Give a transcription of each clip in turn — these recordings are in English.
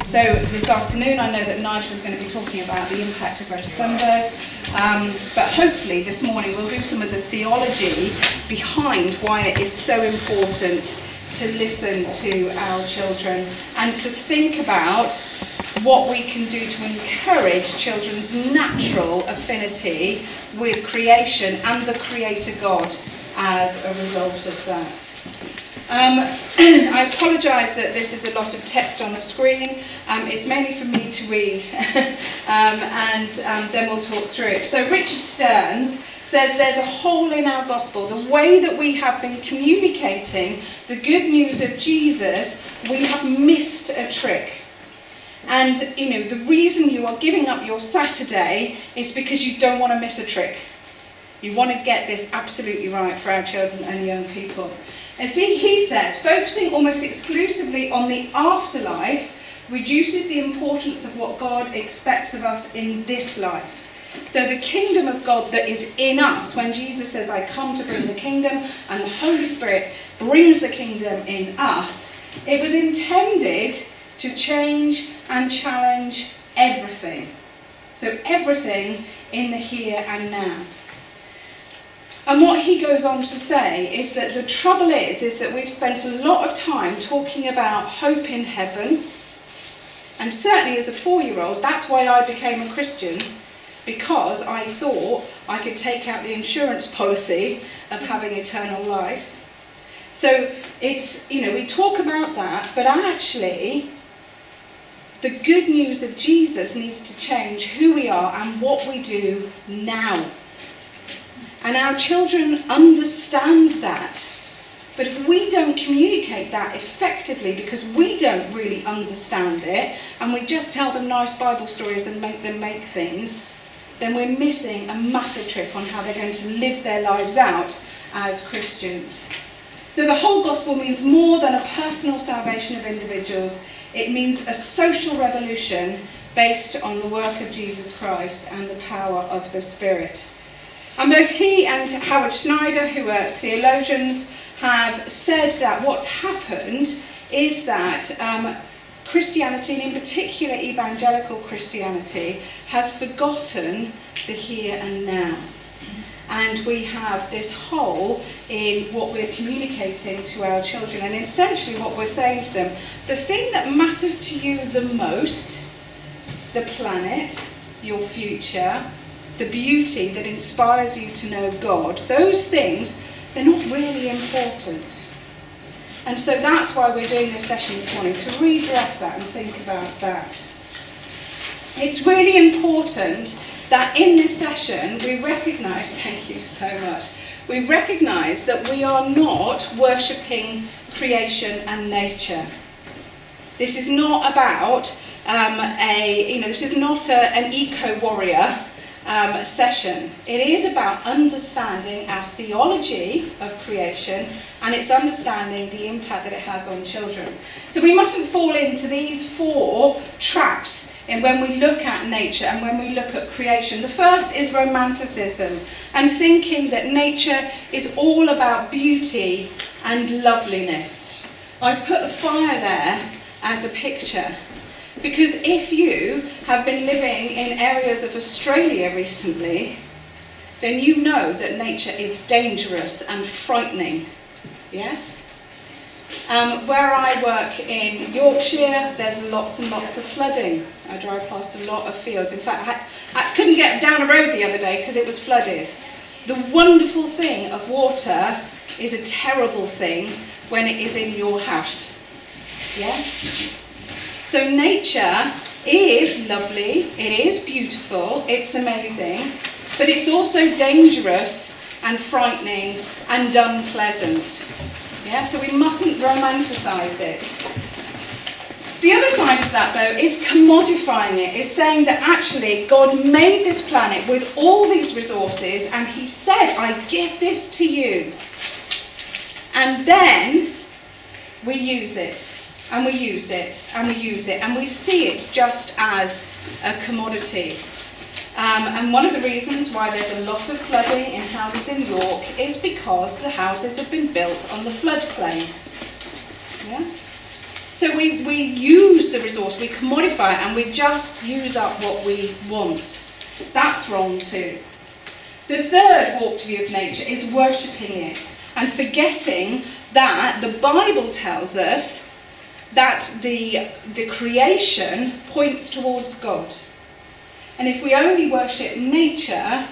So this afternoon I know that Nigel is going to be talking about the impact of Greta Thunberg, but hopefully this morning we'll do some of the theology behind why it is so important to listen to our children and to think about what we can do to encourage children's natural affinity with creation and the Creator God as a result of that. I apologise that this is a lot of text on the screen. It's mainly for me to read and then we'll talk through it. So Richard Stearns says there's a hole in our gospel. The way that we have been communicating the good news of Jesus, we have missed a trick. And, you know, the reason you are giving up your Saturday is because you don't want to miss a trick. You want to get this absolutely right for our children and young people. And see, he says, focusing almost exclusively on the afterlife reduces the importance of what God expects of us in this life. So the kingdom of God that is in us, when Jesus says, I come to bring the kingdom, and the Holy Spirit brings the kingdom in us, it was intended to change and challenge everything. So everything in the here and now. And what he goes on to say is that the trouble is that we've spent a lot of time talking about hope in heaven. And certainly as a 4-year-old, that's why I became a Christian, because I thought I could take out the insurance policy of having eternal life. So it's, you know, we talk about that, but actually the good news of Jesus needs to change who we are and what we do now. And our children understand that. But if we don't communicate that effectively because we don't really understand it and we just tell them nice Bible stories and make them make things, then we're missing a massive trick on how they're going to live their lives out as Christians. So the whole gospel means more than a personal salvation of individuals. It means a social revolution based on the work of Jesus Christ and the power of the Spirit. And both he and Howard Schneider, who are theologians, have said that what's happened is that Christianity, and in particular evangelical Christianity, has forgotten the here and now. And we have this hole in what we're communicating to our children. And essentially what we're saying to them, the thing that matters to you the most, the planet, your future, the beauty that inspires you to know God, those things, they're not really important. And so that's why we're doing this session this morning, to redress that and think about that. It's really important that in this session we recognise, thank you so much, we recognise that we are not worshipping creation and nature. This is not about this is not an eco-warrior session. It is about understanding our theology of creation, and it's understanding the impact that it has on children. So we mustn't fall into these 4 traps and when we look at nature and when we look at creation. The first is romanticism and thinking that nature is all about beauty and loveliness. I've put a fire there as a picture, because if you have been living in areas of Australia recently, then you know that nature is dangerous and frightening. Yes? Where I work in Yorkshire, there's lots and lots of flooding. I drive past a lot of fields. In fact, I couldn't get down a road the other day because it was flooded. The wonderful thing of water is a terrible thing when it is in your house. Yes? So nature is lovely, it is beautiful, it's amazing, but it's also dangerous and frightening and unpleasant. Yeah, so we mustn't romanticise it. The other side of that, though, is commodifying it, is saying that actually God made this planet with all these resources and he said, I give this to you. And then we use it. And we use it, and we use it, and we see it just as a commodity. And one of the reasons why there's a lot of flooding in houses in York is because the houses have been built on the floodplain. Yeah? So we use the resource, we commodify it, and we just use up what we want. That's wrong too. The third warped view of nature is worshipping it and forgetting that the Bible tells us that the creation points towards God. And if we only worship nature,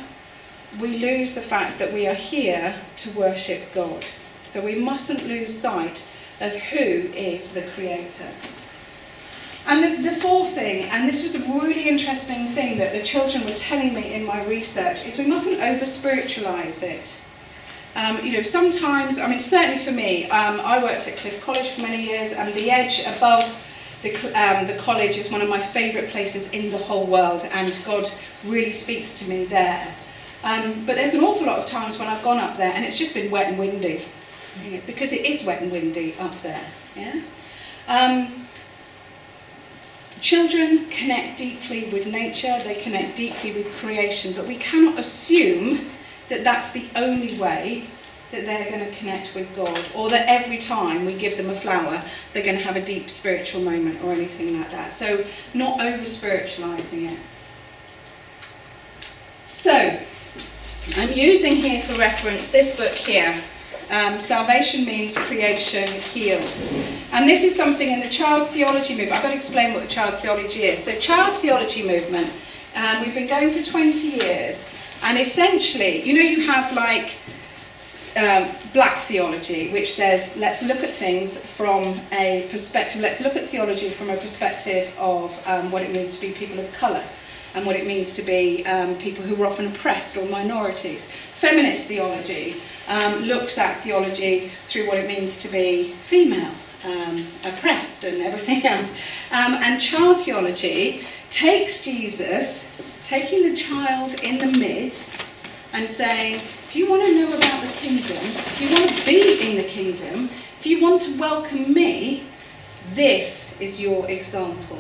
we lose the fact that we are here to worship God. So we mustn't lose sight of who is the creator. And the fourth thing, and this was a really interesting thing that the children were telling me in my research, is we mustn't over-spiritualise it. Sometimes, certainly for me, I worked at Cliff College for many years, and the edge above the college is one of my favourite places in the whole world, and God really speaks to me there. But there's an awful lot of times when I've gone up there and it's just been wet and windy, because it is wet and windy up there. Yeah. Children connect deeply with nature, they connect deeply with creation, but we cannot assume that that's the only way that they're going to connect with God, or that every time we give them a flower they're going to have a deep spiritual moment or anything like that. So not over-spiritualising it. So I'm using here for reference this book here, Salvation Means Creation Healed. And this is something in the child theology movement. I better explain what the child theology is. So child theology movement, we've been going for 20 years. And essentially, you have like black theology, which says, let's look at things from a perspective, let's look at theology from a perspective of what it means to be people of colour, and what it means to be people who were often oppressed or minorities. Feminist theology looks at theology through what it means to be female, oppressed and everything else. And child theology takes Jesus, taking the child in the midst and saying, if you want to know about the kingdom, if you want to be in the kingdom, if you want to welcome me, this is your example.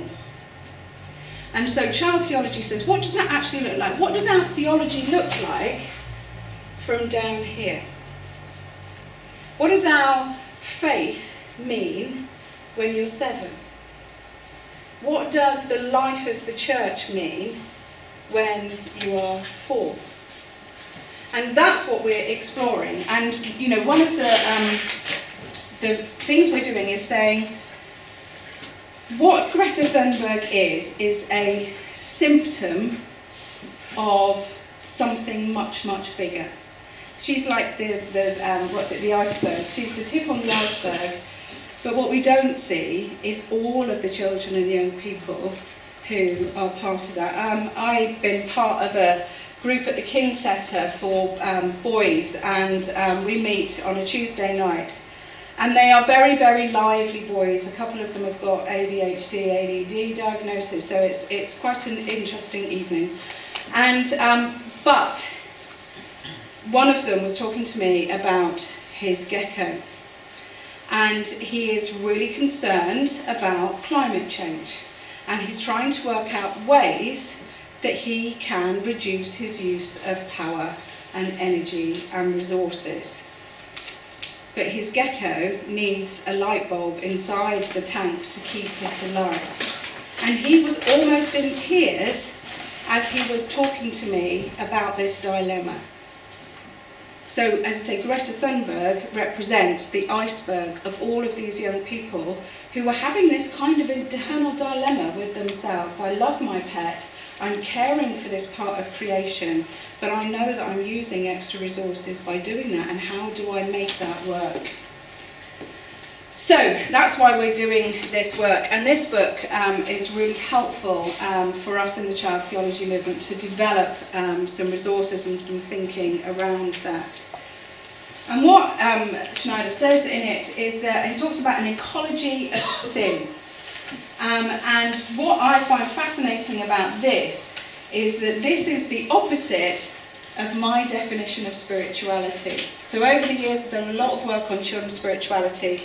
And so child theology says, what does that actually look like? What does our theology look like from down here? What does our faith mean when you're 7? What does the life of the church mean when you are 4? And that's what we're exploring. And, one of the things we're doing is saying, what Greta Thunberg is a symptom of something much, much bigger. She's like the iceberg. She's the tip on the iceberg. But what we don't see is all of the children and young people who are part of that. I've been part of a group at the King Centre for boys, and we meet on a Tuesday night. And they are very, very lively boys. A couple of them have got ADHD, ADD diagnosis, so it's quite an interesting evening. And but one of them was talking to me about his gecko, and he is really concerned about climate change, and he's trying to work out ways that he can reduce his use of power and energy and resources. But his gecko needs a light bulb inside the tank to keep it alive. And he was almost in tears as he was talking to me about this dilemma. So, as I say, Greta Thunberg represents the iceberg of all of these young people who are having this kind of internal dilemma with themselves. I love my pet, I'm caring for this part of creation, but I know that I'm using extra resources by doing that, and how do I make that work? So that's why we're doing this work, and this book is really helpful for us in the child theology movement to develop some resources and some thinking around that. And what Schneider says in it is that he talks about an ecology of sin. And what I find fascinating about this is that this is the opposite of my definition of spirituality. So over the years I've done a lot of work on children's spirituality,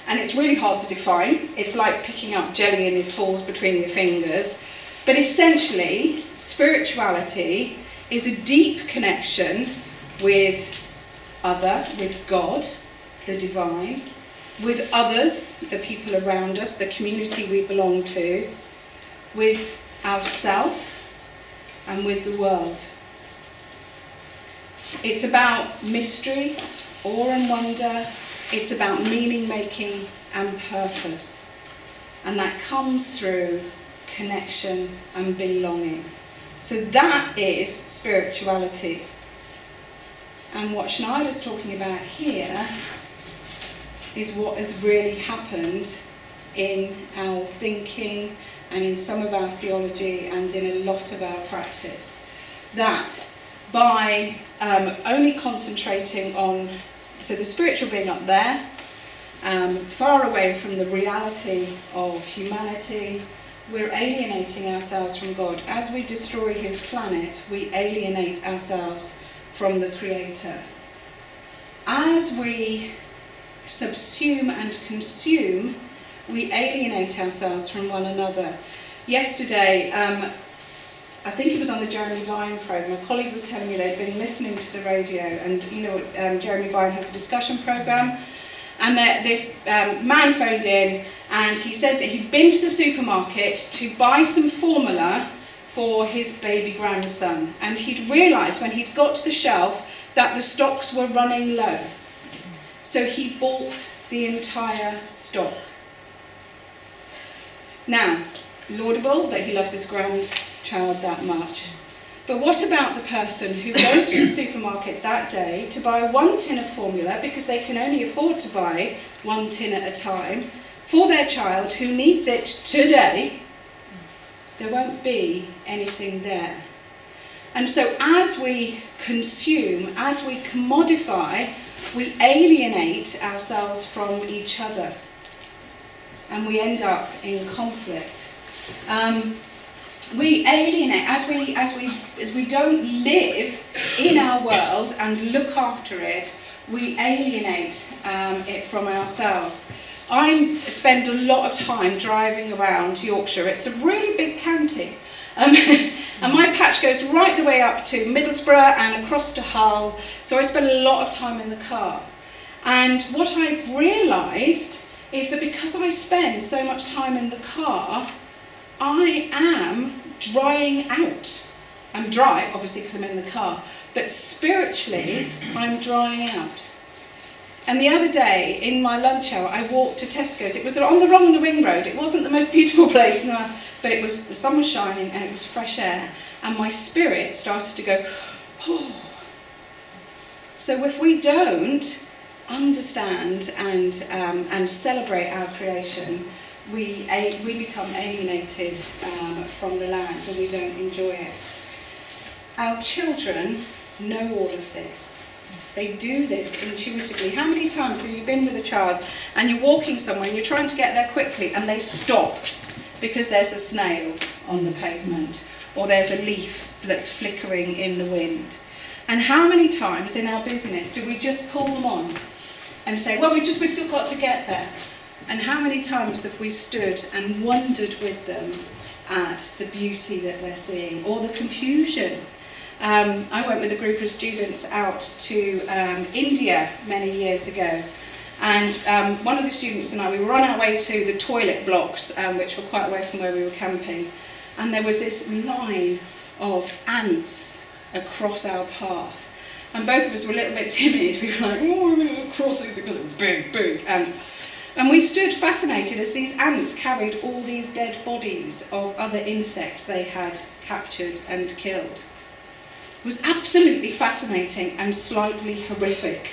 and it's really hard to define. It's like picking up jelly and it falls between your fingers. But essentially, spirituality is a deep connection with God, the divine, with others, the people around us, the community we belong to, with ourselves, and with the world. It's about mystery, awe and wonder. It's about meaning making and purpose. And that comes through connection and belonging. So that is spirituality. And what Schneider's talking about here is what has really happened in our thinking and in some of our theology and in a lot of our practice. That by only concentrating on, so the spiritual being up there, far away from the reality of humanity, we're alienating ourselves from God. As we destroy his planet, we alienate ourselves from the Creator. As we subsume and consume, we alienate ourselves from one another. Yesterday, I think it was on the Jeremy Vine programme, a colleague was telling me they'd been listening to the radio, and you know, Jeremy Vine has a discussion programme, and this man phoned in and he said that he'd been to the supermarket to buy some formula for his baby grandson, and he'd realised when he'd got to the shelf that the stocks were running low. So he bought the entire stock. Now, laudable that he loves his grandchild that much. But what about the person who goes to the supermarket that day to buy 1 tin of formula, because they can only afford to buy 1 tin at a time, for their child who needs it today? There won't be anything there. And so as we consume, as we commodify, we alienate ourselves from each other. And we end up in conflict. We alienate, as we don't live in our world and look after it, we alienate it from ourselves. I spend a lot of time driving around Yorkshire. It's a really big county. And my patch goes right the way up to Middlesbrough and across to Hull, so I spend a lot of time in the car. And what I've realised is that because I spend so much time in the car, I am drying out. I'm dry, obviously, because I'm in the car, but spiritually, I'm drying out. And the other day, in my lunch hour, I walked to Tesco's. It was on the ring road. It wasn't the most beautiful place in the world, but it was, the sun was shining and it was fresh air. And my spirit started to go, oh. So if we don't understand and celebrate our creation, we become alienated from the land and we don't enjoy it. Our children know all of this. They do this intuitively. How many times have you been with a child and you're walking somewhere and you're trying to get there quickly and they stop because there's a snail on the pavement or there's a leaf that's flickering in the wind? And how many times in our business do we just pull them on and say, well, we've got to get there? And how many times have we stood and wondered with them at the beauty that they're seeing or the confusion? I went with a group of students out to India many years ago, and one of the students and I, we were on our way to the toilet blocks, which were quite away from where we were camping, and there was this line of ants across our path, and both of us were a little bit timid. We were like, oh, we're crossing because of big, big ants. And we stood fascinated as these ants carried all these dead bodies of other insects they had captured and killed. It was absolutely fascinating and slightly horrific.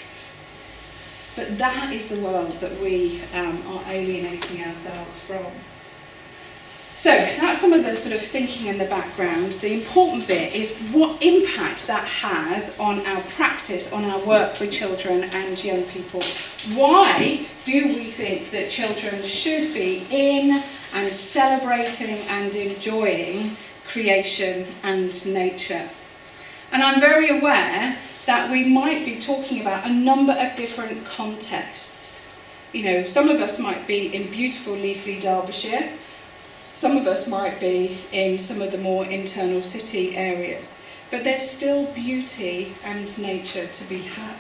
But that is the world that we are alienating ourselves from. So that's some of the sort of thinking in the background. The important bit is what impact that has on our practice, on our work with children and young people. Why do we think that children should be in and celebrating and enjoying creation and nature? And I'm very aware that we might be talking about a number of different contexts. You know, some of us might be in beautiful leafy Derbyshire. Some of us might be in some of the more internal city areas. But there's still beauty and nature to be had.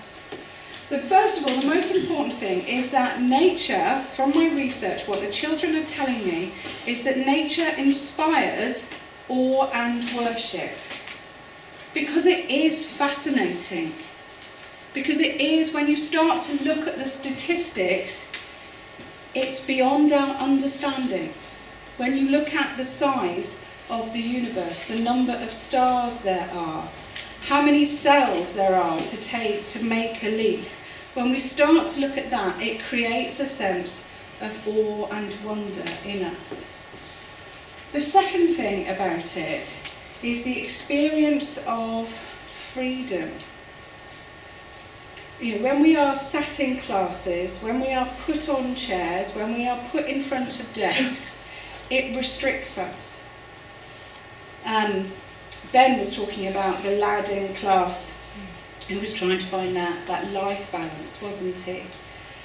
So first of all, the most important thing is that nature, from my research, what the children are telling me, is that nature inspires awe and worship. Because it is fascinating. Because it is, when you start to look at the statistics, it's beyond our understanding. When you look at the size of the universe, the number of stars there are, how many cells there are to make a leaf. When we start to look at that, it creates a sense of awe and wonder in us. The second thing about it is the experience of freedom. You know, when we are sat in classes, when we are put on chairs, when we are put in front of desks, it restricts us. Ben was talking about the lad in class who was trying to find that life balance, wasn't he?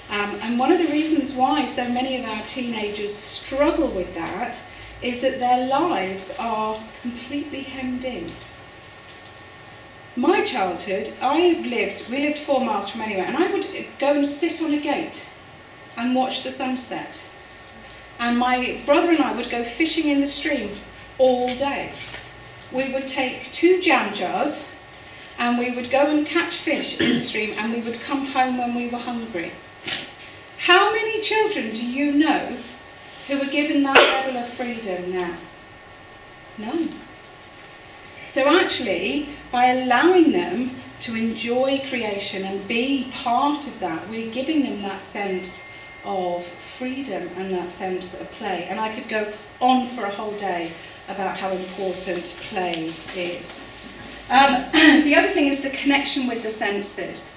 And one of the reasons why so many of our teenagers struggle with that is that their lives are completely hemmed in. My childhood, we lived 4 miles from anywhere, and I would go and sit on a gate and watch the sunset. And my brother and I would go fishing in the stream all day. We would take 2 jam jars and we would go and catch fish in the stream, and we would come home when we were hungry. How many children do you know who are given that level of freedom now? None. So actually, by allowing them to enjoy creation and be part of that, we're giving them that sense of freedom and that sense of play. And I could go on for a whole day about how important play is. The other thing is the connection with the senses.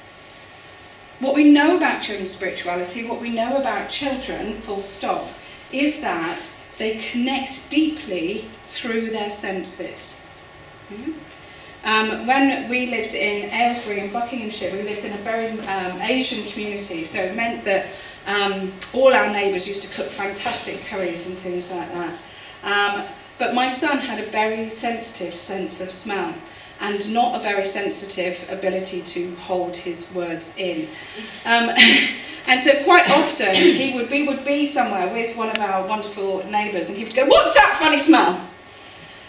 What we know about children's spirituality, what we know about children, full stop, is that they connect deeply through their senses. When we lived in Aylesbury in Buckinghamshire, we lived in a very Asian community, so it meant that all our neighbours used to cook fantastic curries and things like that. But my son had a very sensitive sense of smell and not a very sensitive ability to hold his words in. And so quite often we would be somewhere with one of our wonderful neighbours, and he would go, "What's that funny smell?"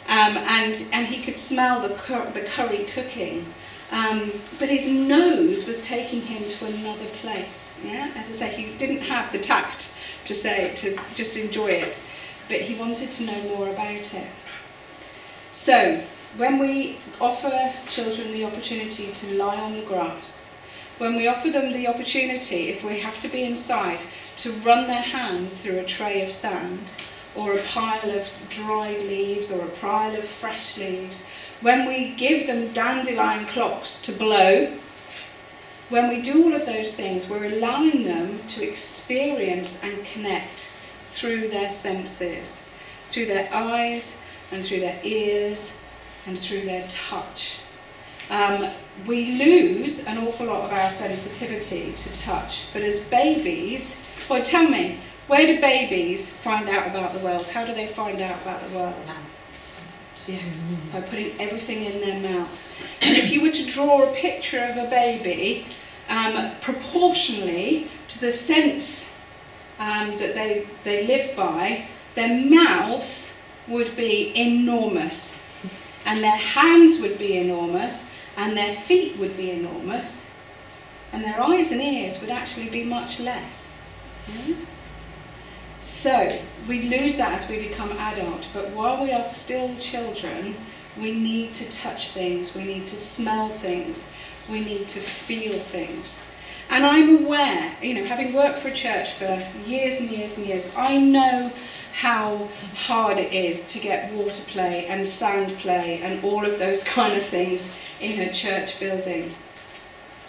And he could smell the curry cooking. But his nose was taking him to another place. Yeah? As I say, he didn't have the tact to just enjoy it, but he wanted to know more about it. So, when we offer children the opportunity to lie on the grass, when we offer them the opportunity, if we have to be inside, to run their hands through a tray of sand, or a pile of dried leaves, or a pile of fresh leaves, when we give them dandelion clocks to blow, when we do all of those things, we're allowing them to experience and connect through their senses, through their eyes and through their ears and through their touch. We lose an awful lot of our sensitivity to touch, but as babies, well, tell me, where do babies find out about the world? How do they find out about the world? Yeah, by putting everything in their mouth. And if you were to draw a picture of a baby, proportionally to the sense that they live by, their mouths would be enormous, and their hands would be enormous, and their feet would be enormous, and their eyes and ears would actually be much less. So, we lose that as we become adult, but while we are still children, we need to touch things, we need to smell things, we need to feel things. And I'm aware, having worked for a church for years and years and years, I know how hard it is to get water play and sound play and all of those kind of things in a church building.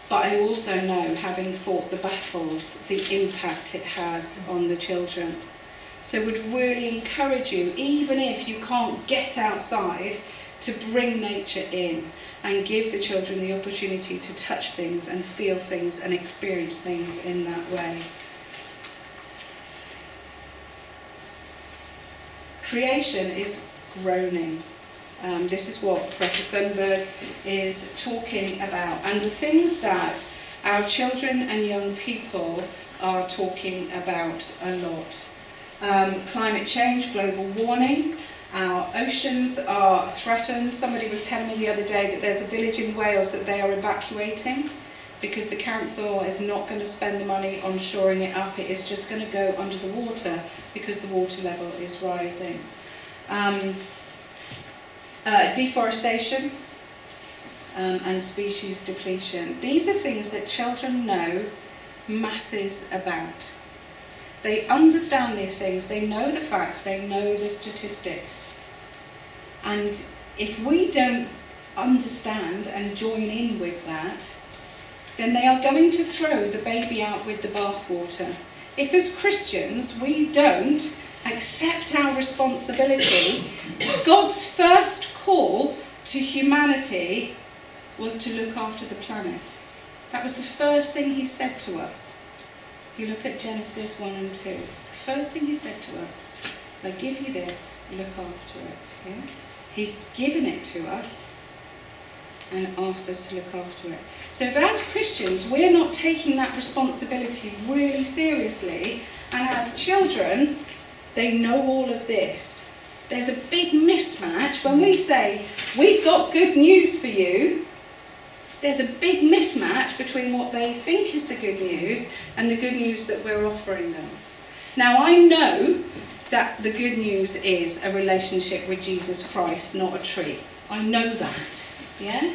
But I also know, having fought the battles, the impact it has on the children. So would really encourage you, even if you can't get outside, to bring nature in and give the children the opportunity to touch things and feel things and experience things in that way. Creation is groaning. This is what Greta Thunberg is talking about. And the things that our children and young people are talking about a lot. Climate change, global warming, our oceans are threatened. Somebody was telling me the other day that there's a village in Wales that they are evacuating because the council is not going to spend the money on shoring it up. It is just going to go under the water because the water level is rising. Deforestation and species depletion. These are things that children know masses about. They understand these things, they know the facts, they know the statistics. And if we don't understand and join in with that, then they are going to throw the baby out with the bathwater. If as Christians we don't accept our responsibility, God's first call to humanity was to look after the planet. That was the first thing he said to us. You look at Genesis 1 and 2. It's the first thing he said to us. I give you this, look after it. Yeah? He's given it to us and asked us to look after it. So if as Christians we're not taking that responsibility really seriously, and as children they know all of this, there's a big mismatch when we say, we've got good news for you. There's a big mismatch between what they think is the good news and the good news that we're offering them. Now I know that the good news is a relationship with Jesus Christ, not a tree. I know that, yeah?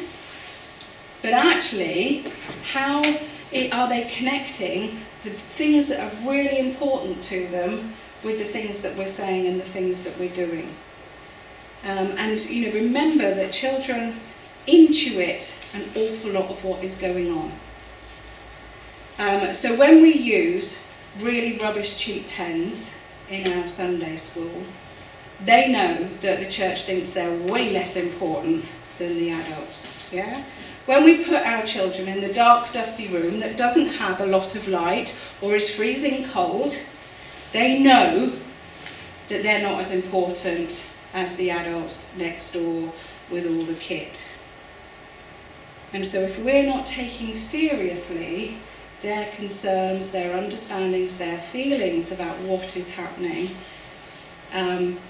But actually, how are they connecting the things that are really important to them with the things that we're saying and the things that we're doing? And you know, remember that children intuit an awful lot of what is going on. So when we use really rubbish cheap pens in our Sunday school, they know that the church thinks they're way less important than the adults. Yeah? When we put our children in the dark, dusty room that doesn't have a lot of light or is freezing cold, they know that they're not as important as the adults next door with all the kit. And so if we're not taking seriously their concerns, their understandings, their feelings about what is happening,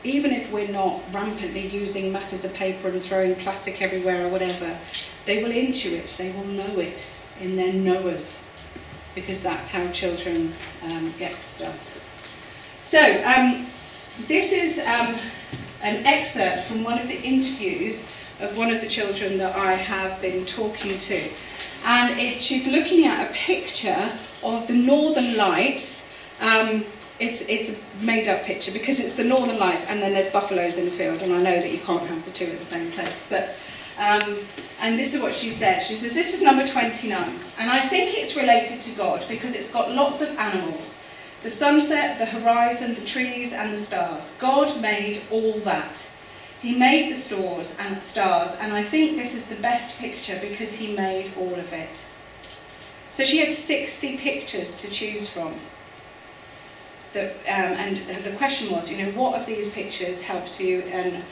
even if we're not rampantly using masses of paper and throwing plastic everywhere or whatever, they will intuit, they will know it in their knowers, because that's how children get stuff. So this is an excerpt from one of the interviews of one of the children that I have been talking to. And she's looking at a picture of the Northern Lights. It's a made-up picture because it's the Northern Lights and then there's buffaloes in the field, and I know that you can't have the two at the same place. But and this is what she says. She says, this is number 29, and I think it's related to God because it's got lots of animals. The sunset, the horizon, the trees and the stars. God made all that. He made the stars, and I think this is the best picture because he made all of it. So she had 60 pictures to choose from. And the question was, you know, what of these pictures helps you and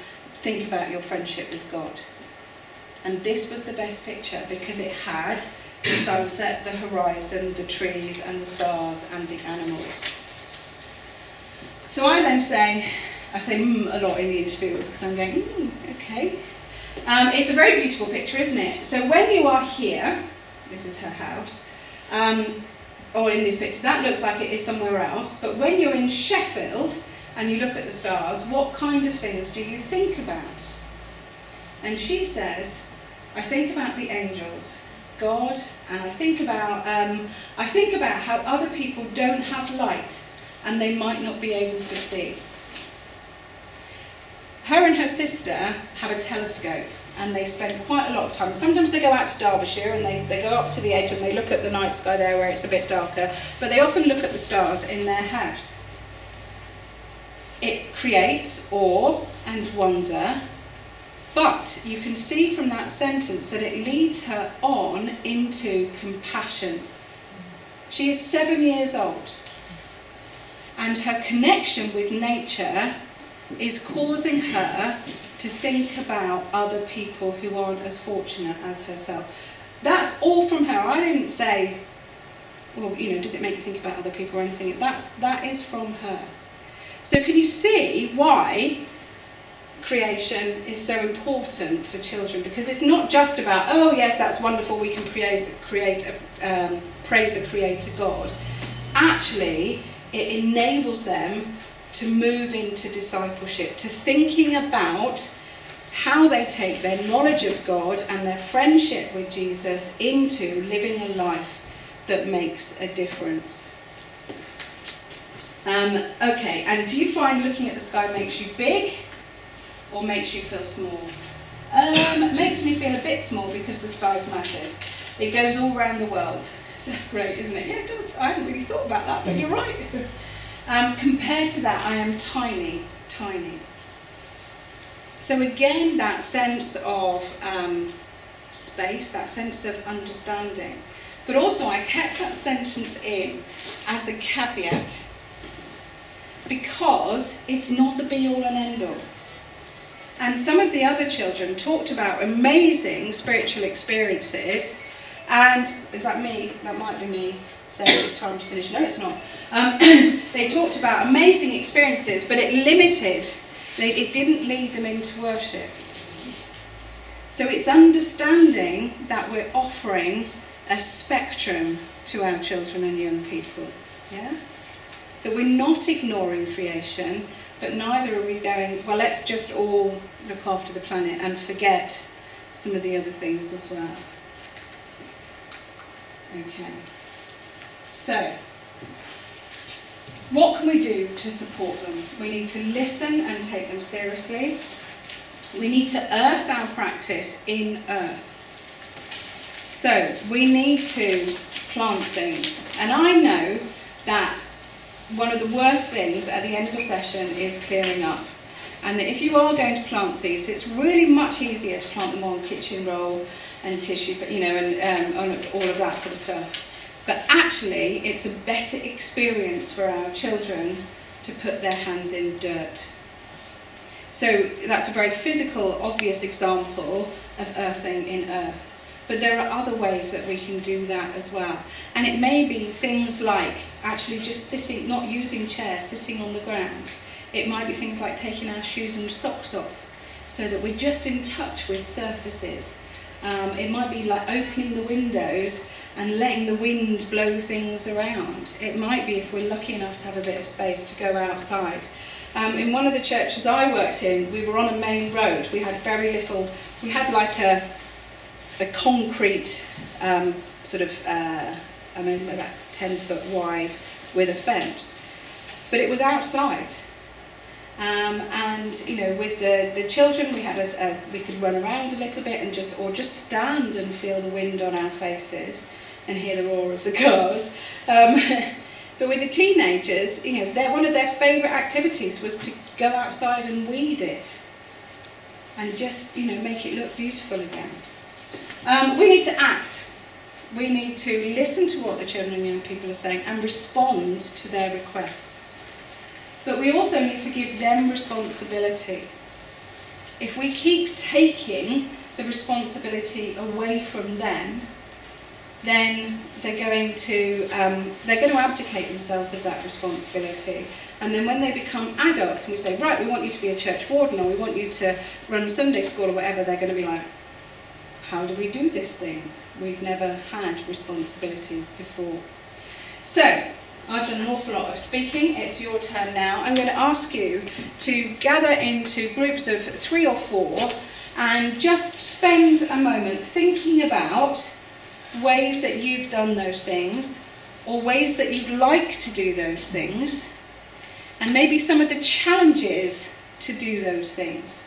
think about your friendship with God? And this was the best picture because it had the sunset, the horizon, the trees and the stars and the animals. So I then say, I say a lot in the interviews because I'm going, okay. It's a very beautiful picture, isn't it? So when you are here, this is her house, or in this picture, that looks like it is somewhere else, but when you're in Sheffield and you look at the stars, what kind of things do you think about? And she says, I think about the angels, God, and I think about how other people don't have light and they might not be able to see. Her and her sister have a telescope and they spend quite a lot of time. Sometimes they go out to Derbyshire and they go up to the edge and they look at the night sky there where it's a bit darker, but they often look at the stars in their house. It creates awe and wonder, but you can see from that sentence that it leads her on into compassion. She is 7 years old and her connection with nature is causing her to think about other people who aren't as fortunate as herself. That's all from her. I didn't say, well, you know, does it make you think about other people or anything? That is from her. So can you see why creation is so important for children? Because it's not just about, oh yes, that's wonderful, we can praise the Creator God. Actually, it enables them to move into discipleship, to thinking about how they take their knowledge of God and their friendship with Jesus into living a life that makes a difference. Okay, and do you find looking at the sky makes you big or makes you feel small? It makes me feel a bit small because the sky's massive. It goes all around the world. That's great, isn't it? Yeah, it does. I hadn't really thought about that, but you're right. Compared to that, I am tiny, tiny. So again, that sense of space, that sense of understanding. But also I kept that sentence in as a caveat, because it's not the be-all and end-all. And some of the other children talked about amazing spiritual experiences, and is that me? That might be me saying it's time to finish. No, it's not. They talked about amazing experiences, but it didn't lead them into worship. So it's understanding that we're offering a spectrum to our children and young people. Yeah? That we're not ignoring creation, but neither are we going, well, let's just all look after the planet and forget some of the other things as well. Okay. So, what can we do to support them? We need to listen and take them seriously. We need to earth our practice in earth. So, we need to plant things. And I know that one of the worst things at the end of a session is clearing up. And that if you are going to plant seeds, it's really much easier to plant them on kitchen roll and tissue, you know, and on all of that sort of stuff. But actually, it's a better experience for our children to put their hands in dirt. So that's a very physical, obvious example of earthing in earth. But there are other ways that we can do that as well. And it may be things like actually just sitting, not using chairs, sitting on the ground. It might be things like taking our shoes and socks off so that we're just in touch with surfaces. It might be like opening the windows and letting the wind blow things around. It might be, if we're lucky enough to have a bit of space, to go outside. In one of the churches I worked in, we were on a main road. We had very little, we had like a concrete sort of, I mean, about 10 foot wide with a fence. But it was outside. And you know, with the children, we had we could run around a little bit and just stand and feel the wind on our faces and hear the roar of the cars. But with the teenagers, you know, one of their favourite activities was to go outside and weed it and just, you know, make it look beautiful again. We need to act. We need to listen to what the children and young people are saying and respond to their requests. But we also need to give them responsibility. If we keep taking the responsibility away from them, then they're going to abdicate themselves of that responsibility. And then when they become adults and we say, right, we want you to be a church warden, or we want you to run Sunday school or whatever, they're going to be like, how do we do this thing? We've never had responsibility before. So, I've done an awful lot of speaking. It's your turn now. I'm going to ask you to gather into groups of 3 or 4 and just spend a moment thinking about ways that you've done those things, or ways that you'd like to do those things, and maybe some of the challenges to do those things.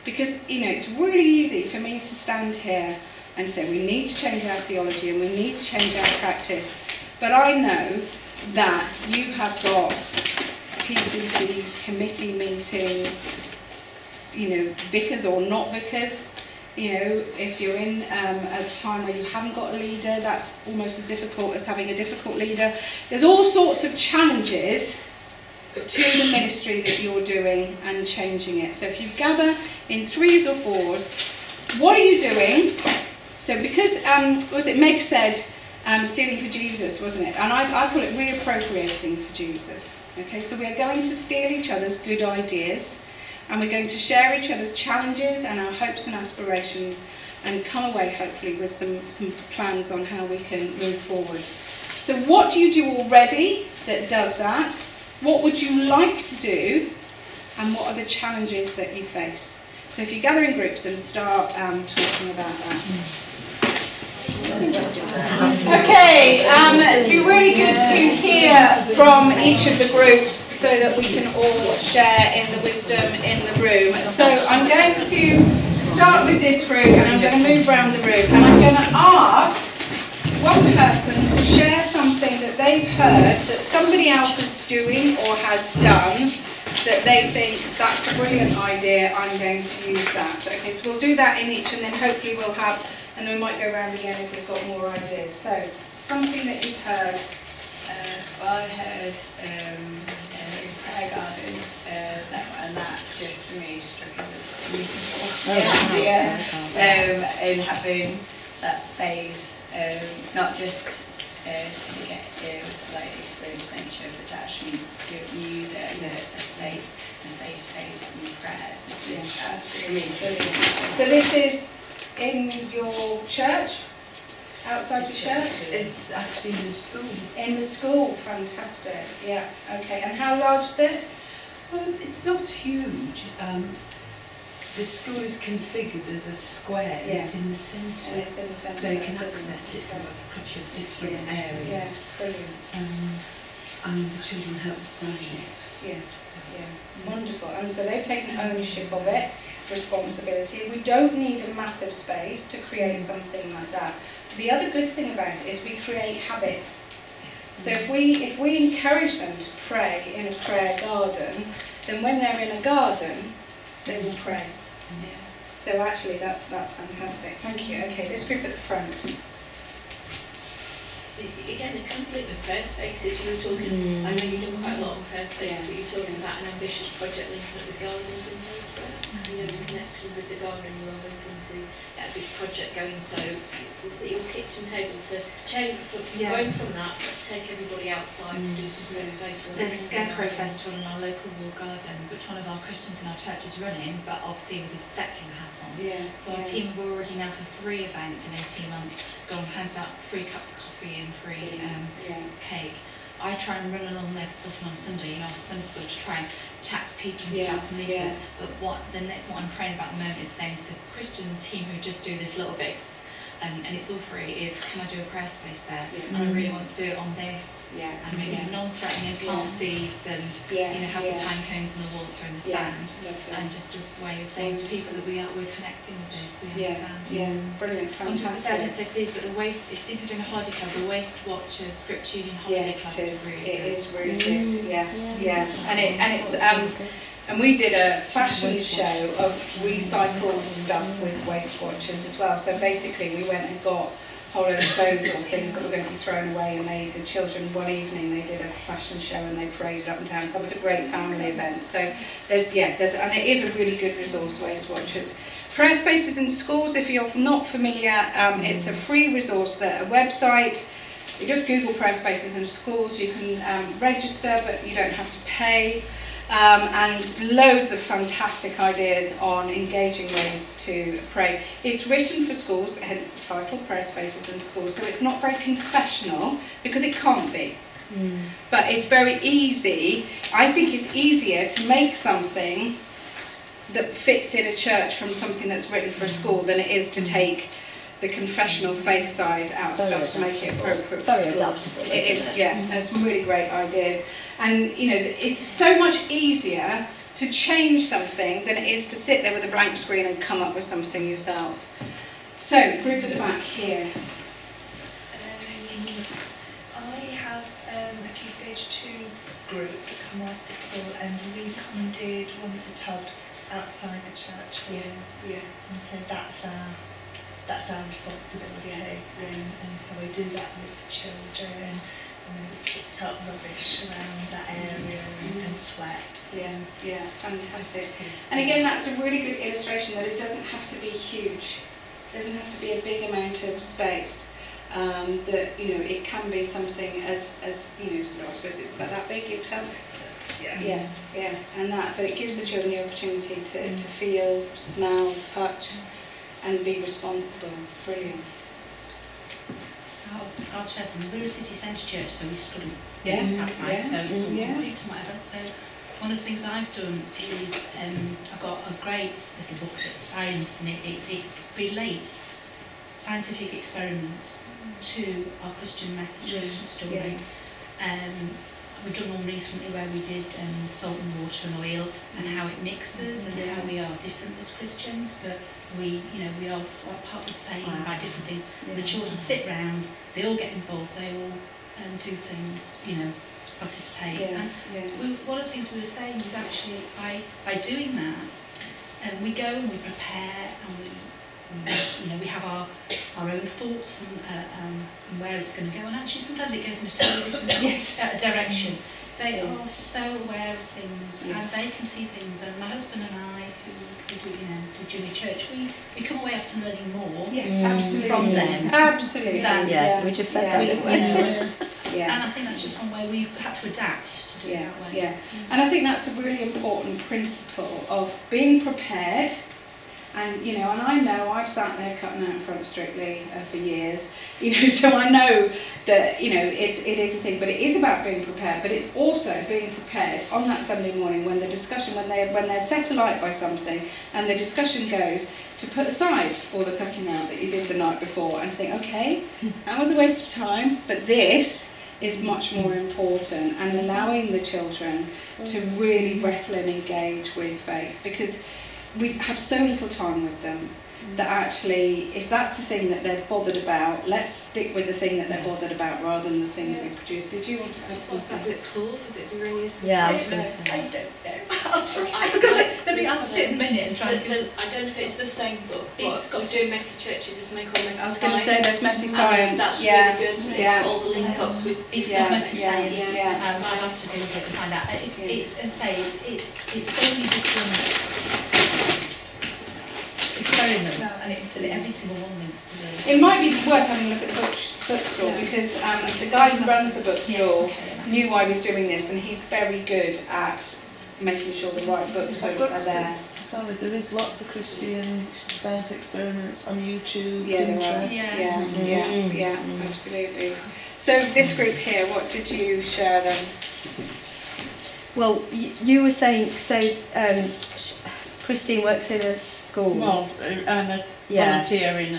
Because, you know, it's really easy for me to stand here and say we need to change our theology and we need to change our practice. But I know that you have got PCCs, committee meetings, you know, vicars or not vicars. You know, if you're in a time where you haven't got a leader, that's almost as difficult as having a difficult leader. There's all sorts of challenges to the ministry that you're doing and changing it. So if you gather in 3s or 4s, what are you doing So because, was it Meg said, stealing for Jesus, wasn't it? And I call it reappropriating for Jesus. Okay, so we're going to steal each other's good ideas, and we're going to share each other's challenges and our hopes and aspirations, and come away hopefully with some plans on how we can move forward. So what do you do already that does that? What would you like to do? And what are the challenges that you face? So if you gather in groups and start talking about that. Okay, it'd be really good to hear from each of the groups so that we can all share in the wisdom in the room. So I'm going to start with this group, and I'm going to move around the room, and I'm going to ask one person to share something that they've heard that somebody else is doing or has done that they think that's a brilliant idea, I'm going to use that. Okay, so we'll do that in each, and then hopefully we'll have, and then we might go around again if we've got more ideas. So, something that you've heard. Well, I heard prayer garden, and that just for me struck as a beautiful idea. And having that space, not just to get like experience nature, but to actually to use it as a space, a safe space and prayers. It's just really brilliant. So this is in your church? Outside the church? It's actually in the school. In the school, fantastic. Yeah, okay. And how large is it? It's not huge. The school is configured as a square. Yeah. It's in the centre. It's in the centre. So you can access it from a couple of different areas. Yeah, brilliant. And the children help design it. Yeah, yeah, wonderful. And so they've taken ownership of it, responsibility. We don't need a massive space to create something like that. The other good thing about it is we create habits. So if we encourage them to pray in a prayer garden, then when they're in a garden, they will pray. Yeah. So actually that's fantastic. Thank you. Okay, this group at the front. Again, it conflict with prayer spaces. You were talking, I know you've done quite a lot on prayer spaces, but you're talking about an ambitious project linking up with gardens in Hillsborough. You know, in connection with the garden, you are hoping to get a big project going. So, was it your kitchen table to change from going from that, to take everybody outside to do some prayer space? So there's a Scarecrow Festival in our local wall garden, which one of our Christians in our church is running, but obviously with his secular hat on. Yeah. So our team have already now for 3 events in 18 months gone and handed out free cups of coffee and free cake. I try and run along this often on Sunday, you know, Sunday school, to try and chat to people and give out some leaflets. But what I'm praying about at the moment is saying to the Christian team who just do this little bits, and it's all free, is can I do a prayer space there? And I really want to do it on this, and maybe non-threatening, plant seeds, and you know, have the pine cones and the water and the sand, and just a way of saying to people that we're connecting with this, we understand. Yeah, brilliant, And just to say, I fantastic. didn't say to these, but the waste, if you think we're doing a holiday club, the Waste Watchers Scripture Union Holiday Club is really good. It is really good, and it's and we did a fashion show of recycled stuff with Waste Watchers as well. So basically we went and got a whole load of clothes or things that were going to be thrown away, and the children one evening they did a fashion show and they paraded up and down. So it was a great family event. So there's and it is a really good resource, Waste Watchers. Prayer spaces in schools, if you're not familiar, it's a free resource, a website. You just Google prayer spaces in schools, you can register, but you don't have to pay. And loads of fantastic ideas on engaging ways to pray. It's written for schools, hence the title, Prayer Spaces in Schools, so it's not very confessional, because it can't be. But it's very easy. I think it's easier to make something that fits in a church from something that's written for a school than it is to take the confessional faith side out of stuff to make it appropriate for school. Adaptable, It is, there's some really great ideas. And, you know, it's so much easier to change something than it is to sit there with a blank screen and come up with something yourself. So, group at the back here. I have a Key Stage 2 group that come after school, and we commandeered one of the tubs outside the church. And so that's our responsibility. And so we do that with the children. And we picked up rubbish around that area and swept. Fantastic. And again, that's a really good illustration that it doesn't have to be huge. There doesn't have to be a big amount of space. That, you know, it can be something as you know, sort of, I suppose it's about that big itself. Yeah, and that, but it gives the children the opportunity to feel, smell, touch, and be responsible. Brilliant. I'll share some. We're a city centre church, so we study outside, so it's all complete and whatever. So one of the things I've done is I've got a great little book that's science, and it relates scientific experiments to our Christian message, Christian story. We've done one recently where we did salt and water and oil and how it mixes and how we are different as Christians, but we are part of the same by different things. The children sit round, they all get involved, they all do things, participate. And one of the things we were saying is actually by doing that, we go and we prepare and we have our own thoughts and where it's going to go, and actually sometimes it goes in a totally different direction. They are so aware of things and they can see things, and my husband and I, who do Junior Church, we come away after learning more from them. Absolutely. We just said that, didn't we? And I think that's just one way we've had to adapt to do it that way. And I think that's a really important principle of being prepared. And and I know I've sat there cutting out in front of Strictly for years, so I know that it is a thing, but it is about being prepared. But it's also being prepared on that Sunday morning when the discussion, when they're set alight by something, and the discussion goes to put aside all the cutting out that you did the night before and think, okay, that was a waste of time, but this is much more important, and allowing the children to really wrestle and engage with faith, because we have so little time with them that actually, if that's the thing that they're bothered about, let's stick with the thing that they're bothered about rather than the thing that we produce. Did you want to ask What's that book called? Is it Dorius? Yeah, I was going to say. I don't know. I'll try. Because I have to sit in a minute and try and... I don't know if it's the same book, but we're doing Messy Churches, there's something called Messy Science. I was going to say there's Messy Science. That's really good. Yeah. All the link-ups with... It's not Messy Science. I'll have to do it and find out. It's so many different experiments, and every single one needs to do. It might be worth having a look at the bookstore, because the guy who runs the bookstore knew I was doing this, and he's very good at making sure the right books are there. Sally, there is lots of Christian science experiments on YouTube, Pinterest. Yeah, absolutely. So this group here, what did you share then? Well, you were saying, so Christine works in a school. Well, I'm a volunteer in a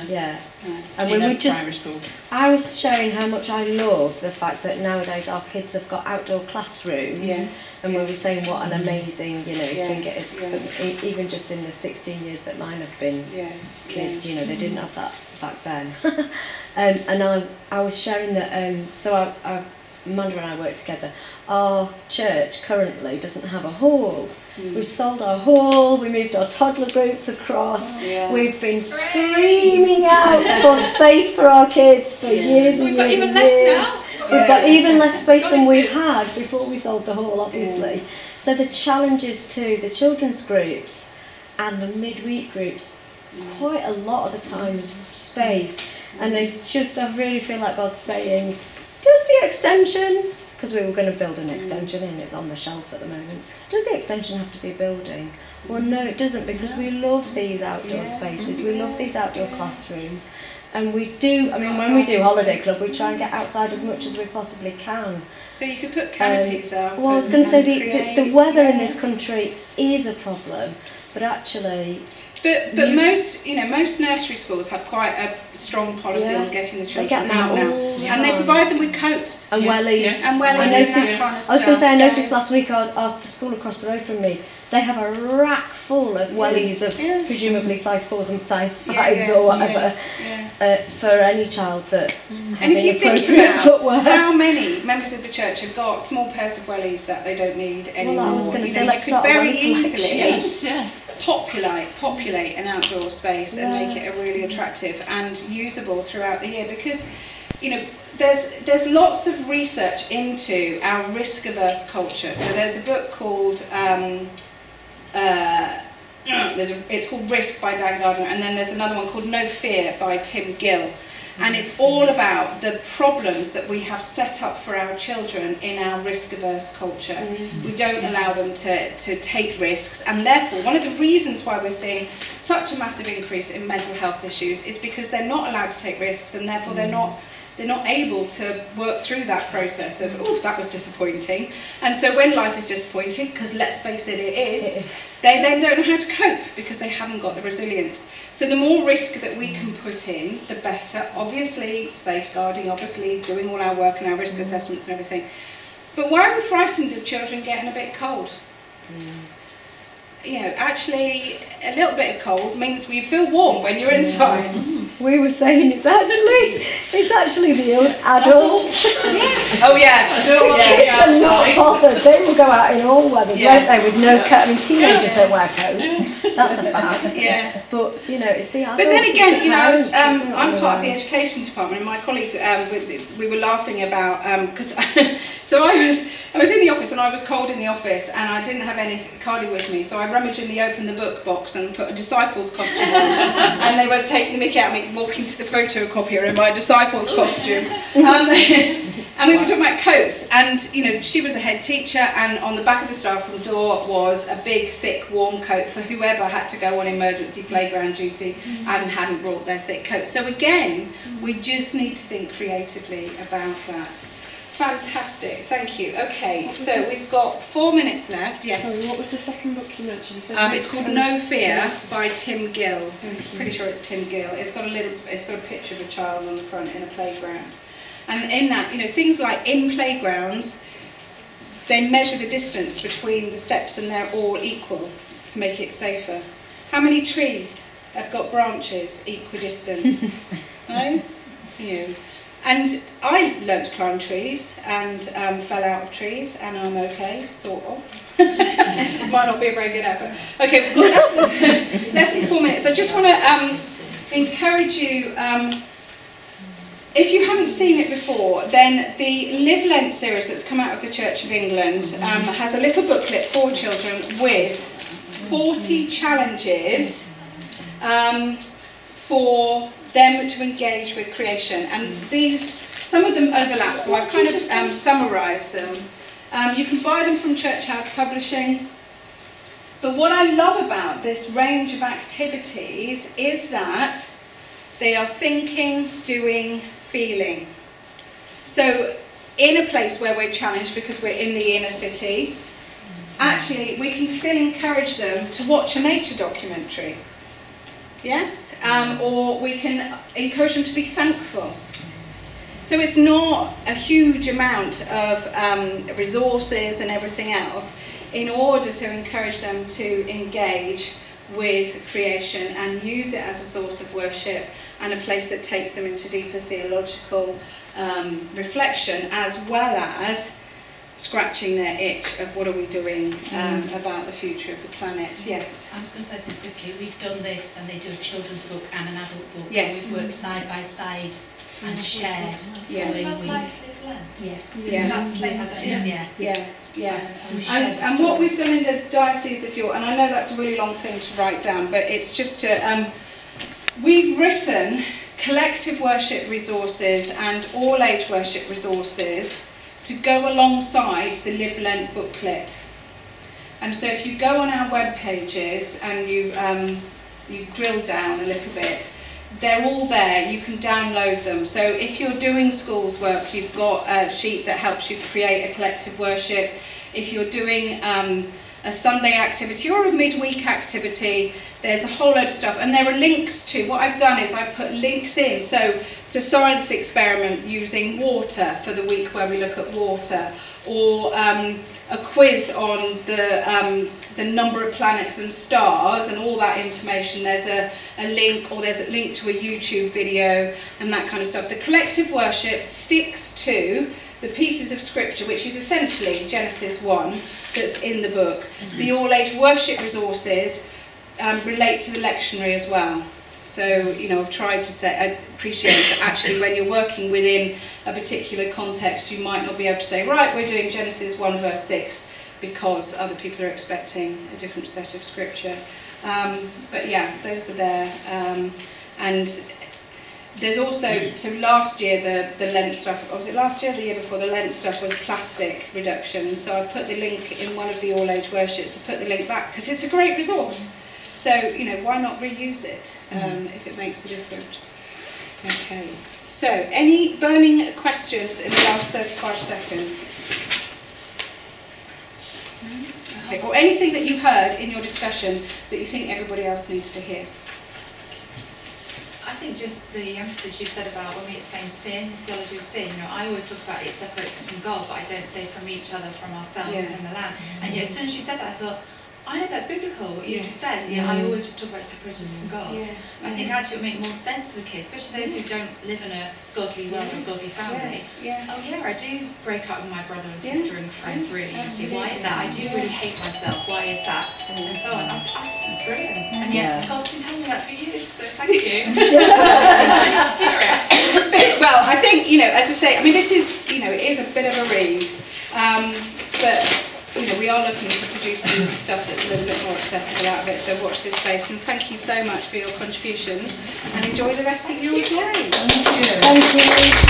And in we a were just, primary school. I was sharing how much I love the fact that nowadays our kids have got outdoor classrooms, and we were saying what an amazing thing it is. Cause even just in the 16 years that mine have been kids, they didn't have that back then. And I was sharing that. So Amanda and I work together. Our church currently doesn't have a hall. We've sold our hall, we moved our toddler groups across, we've been screaming out for space for our kids for years and years and years. We've got even less space than we had before we sold the hall, obviously. So the challenges to the children's groups and the midweek groups, quite a lot of the time is space. And it's just, I really feel like God's saying, does the extension, because we were going to build an extension and it's on the shelf at the moment, does the extension have to be building? Well, no, it doesn't, because we love these outdoor spaces, we love these outdoor classrooms, and we do, when we do Holiday Club, we try and get outside as much as we possibly can. So you could put canopies up. Well, I was going to say, the weather in this country is a problem, but actually... But most nursery schools have quite a strong policy on getting the children out now, and they provide them with coats and wellies. And wellies. I was going to say, I noticed last week the school across the road from me, they have a rack full of wellies of presumably size 4s and size 5s or whatever for any child that and if you think about footwear. How many members of the church have got small pairs of wellies that they don't need anymore? Well, I was going to say, let's you could start very a easily populate an outdoor space and make it a really attractive and usable throughout the year, because there's lots of research into our risk-averse culture. So there's a book called it's called Risk by Dan Gardner, and then there's another one called No Fear by Tim Gill. And it's all about the problems that we have set up for our children in our risk-averse culture. We don't allow them to take risks, and therefore one of the reasons why we're seeing such a massive increase in mental health issues is because they're not allowed to take risks, and therefore they're not able to work through that process of, oh, that was disappointing. And so when life is disappointing, because let's face it, it is, they then don't know how to cope because they haven't got the resilience. So the more risk that we can put in, the better. Obviously, safeguarding, obviously doing all our work and our risk assessments and everything. But why are we frightened of children getting a bit cold? You know, actually, a little bit of cold means you feel warm when you're inside. We were saying it's actually the adults. Oh yeah, kids are not bothered. They will go out in all weathers, won't they? With no coat. I mean, teenagers don't wear coats. That's a fact. Yeah. But you know, it's the adults. But then again, you know, I'm part of the education department, and my colleague, we were laughing about because so I was in the office and I was cold in the office and I didn't have any cardi with me, so I rummaged in the open the book box and put a disciples costume on, and they were taking the mickey out of me walking to the photocopier in my disciples costume. And we were talking about coats, and you know, she was a head teacher, and on the back of the styrofoam door was a big, thick, warm coat for whoever had to go on emergency playground duty and hadn't brought their thick coat. So again, we just need to think creatively about that. Fantastic, thank you. Okay, so we've got 4 minutes left. Yes. Sorry, what was the second book you mentioned? It's called No Fear by Tim Gill. I'm pretty sure it's Tim Gill. It's got a picture of a child on the front in a playground. And in that, you know, things like in playgrounds, they measure the distance between the steps and they're all equal to make it safer. How many trees have got branches equidistant? No? You know. And I learnt to climb trees and fell out of trees, and I'm okay, sort of. Might not be a very good effort. Okay, we've got less than 4 minutes. I just want to encourage you, if you haven't seen it before, then the Live Lent series that's come out of the Church of England has a little booklet for children with 40 challenges for them to engage with creation, and some of them overlap, so I've kind of summarised them. You can buy them from Church House Publishing, but what I love about this range of activities is that they are thinking, doing, feeling. So in a place where we're challenged because we're in the inner city, actually we can still encourage them to watch a nature documentary. Yes, or we can encourage them to be thankful. So it's not a huge amount of resources and everything else in order to encourage them to engage with creation and use it as a source of worship and a place that takes them into deeper theological reflection, as well as scratching their itch of what are we doing about the future of the planet. Yes? I was going to say something quickly. We've done this, and they do a children's book and an adult book. Yes. We've worked side by side and shared. Yeah. Love Life, Live Lent. Yeah. Yeah. That's the same as it. Yeah. And what we've done in the Diocese of York, and I know that's a really long thing to write down, but it's just to, we've written collective worship resources and all age worship resources to go alongside the Live Lent booklet. And so if you go on our web pages and you drill down a little bit, they're all there. You can download them. So if you're doing schools work, you've got a sheet that helps you create a collective worship. If you're doing a Sunday activity or a midweek activity, there's a whole load of stuff. And there are links to, what I've done is I put links in. So to science experiment using water for the week where we look at water, or a quiz on the number of planets and stars and all that information. There's a link, or there's a link to a YouTube video and that kind of stuff. The collective worship sticks to the pieces of scripture, which is essentially Genesis 1 that's in the book. The all-age worship resources relate to the lectionary as well. So, you know, I've tried to say, I appreciate that actually when you're working within a particular context, you might not be able to say, right, we're doing Genesis 1 verse 6, because other people are expecting a different set of scripture. But yeah, those are there. And there's also, so last year the Lent stuff, or was it last year or the year before, the Lent stuff was plastic reduction. So I put the link in one of the all-age worships, I put the link back, because it's a great resource. So, you know, why not reuse it if it makes a difference? Okay, so any burning questions in the last 35 seconds? Okay. Or anything that you heard in your discussion that you think everybody else needs to hear? I think just the emphasis you said about when we explain sin, the theology of sin, you know, I always talk about it separates us from God, but I don't say from each other, from ourselves, and from the land. And yet as soon as you said that, I thought, I know that's biblical, what you just said. Yeah, I always just talk about separating us from God. I think actually it will make more sense to the kids, especially those who don't live in a godly world or godly family. Oh yeah, I do break up with my brother and sister and friends really easily. Why is that? I do really hate myself. Why is that? And so on. I just think it's brilliant. And yet God's been telling me that for years, so thank you. Well, I think, you know, as I say, I mean, this is, you know, it is a bit of a read, but you know, we are looking to produce some stuff that's a little bit more accessible out of it, so watch this space. And thank you so much for your contributions, and enjoy the rest of your day. Thank you.